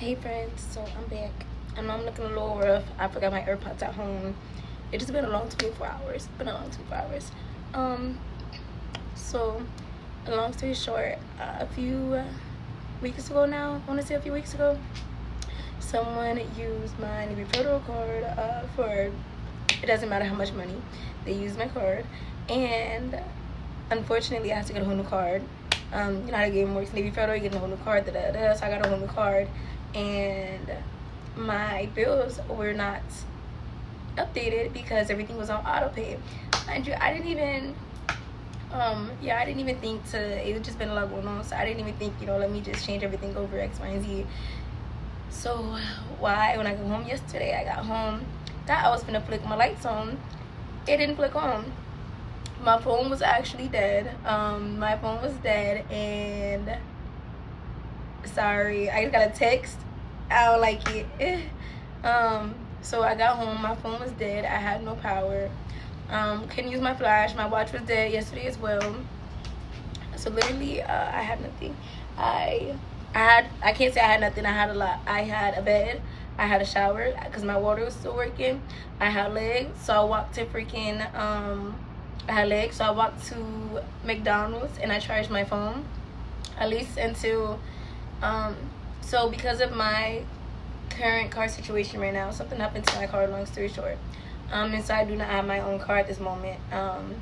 Hey friends, so I'm back. I know I'm looking a little rough. I forgot my AirPods at home. It just been a long 24 hours. Um, so a long story short, a few weeks ago now, I want to say a few weeks ago, someone used my Navy Federal card for, it doesn't matter how much money. They used my card, and unfortunately I had to get a whole new card. You know how the game works. Navy Federal, you get a whole new card, so I got a whole new card, and my bills were not updated because everything was on auto pay. And I didn't even I didn't even think to, it had just been a lot going on, so I didn't even think, let me just change everything over X, Y, and Z. So when I got home yesterday, I got home, thought I was gonna flick my lights on. It didn't flick on. My phone was actually dead. My phone was dead, and sorry, I just got a text. I don't like it. So I got home, my phone was dead, I had no power. Couldn't use my flash, my watch was dead yesterday as well. So literally, I had nothing. I can't say I had nothing, I had a lot. I had a bed, I had a shower, because my water was still working. I had legs, so I walked to McDonald's, and I charged my phone, at least until, so because of my current car situation right now, something happened to my car, long story short. And so I do not have my own car at this moment. I'm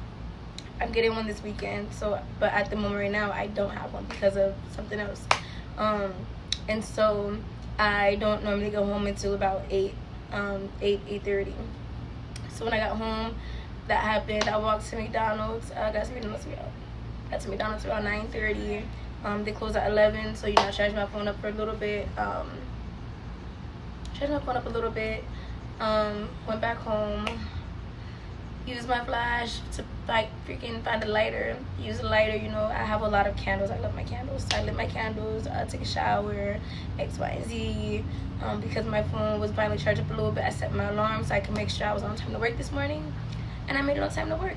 getting one this weekend, but at the moment right now I don't have one because of something else. And so I don't normally go home until about 8:30. So when I got home, that happened. I walked to McDonald's. I got to McDonald's around 9:30. They closed at 11, so I charged my phone up for a little bit. Went back home, used my flash to freaking find a lighter, use a lighter. I have a lot of candles. I love my candles, so I lit my candles, took a shower, X, Y, and Z. Because my phone was finally charged up a little bit, I set my alarm so I could make sure I was on time to work this morning, and I made it on time to work.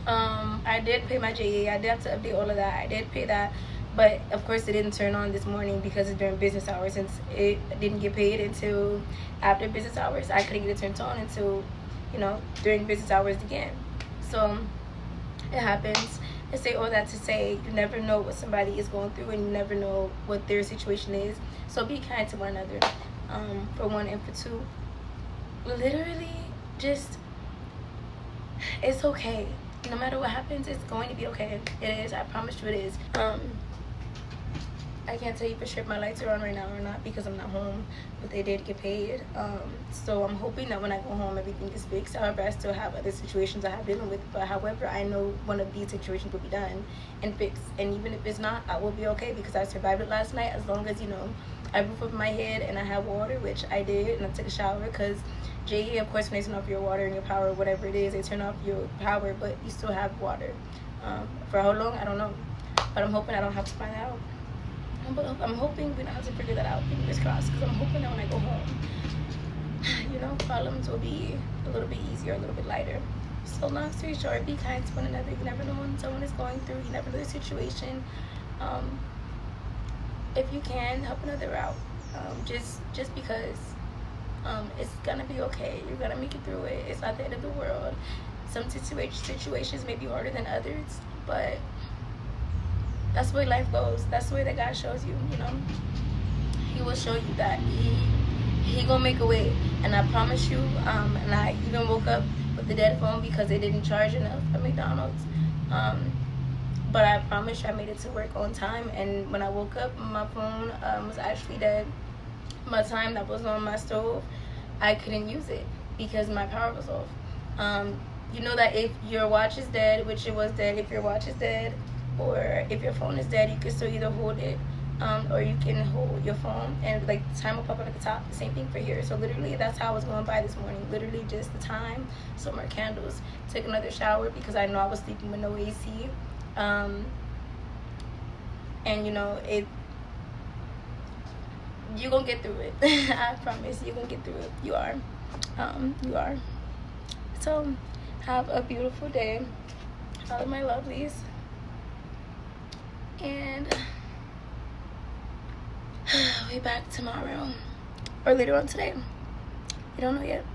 I did pay my JA. I did have to update all of that. I did pay that, but of course it didn't turn on this morning because it's during business hours. Since it didn't get paid until after business hours, I couldn't get it turned on until during business hours again. So it happens. I say all that to say, you never know what somebody is going through, and you never know what their situation is. So be kind to one another, for one, and for two, literally just, it's okay. No matter what happens, it's going to be okay. It is. I promise you it is. I can't tell you for sure if my lights are on right now or not because I'm not home, but they did get paid. So I'm hoping that when I go home, everything is fixed. However, I still have other situations I have dealing with, but however, I know one of these situations will be done and fixed. And even if it's not, I will be okay because I survived it last night. As long as I have a roof over my head and I have water, which I did, and I took a shower because JE, of course, when they turn off your water and your power, whatever it is, they turn off your power, but you still have water. For how long, I don't know, but I'm hoping I don't have to find out. I'm hoping we don't have to figure that out, fingers crossed, because I'm hoping that when I go home, problems will be a little bit easier, a little bit lighter. So long story short, be kind to one another. You never know when someone is going through. You never know the situation. If you can, help another out. Just because it's gonna be okay. You're gonna make it through it. It's not the end of the world. Some situations may be harder than others, but that's the way life goes. That's the way that God shows you. He will show you that he gonna make a way. And I promise you, and I even woke up with the dead phone because they didn't charge enough at McDonald's. But I promise you I made it to work on time, and when I woke up, my phone was actually dead. My time that was on my stove, I couldn't use it because my power was off. You know that if your watch is dead, which it was dead, if your watch is dead, or if your phone is dead, you can still either hold it, or you can hold your phone and the time will pop up at the top. The same thing for here. So literally that's how I was going by this morning. Literally just the time, some more candles, took another shower because I know I was sleeping with no AC. And you're gonna get through it. I promise you're gonna get through it. You are. So have a beautiful day, all of my lovelies. And be back tomorrow or later on today. I don't know yet.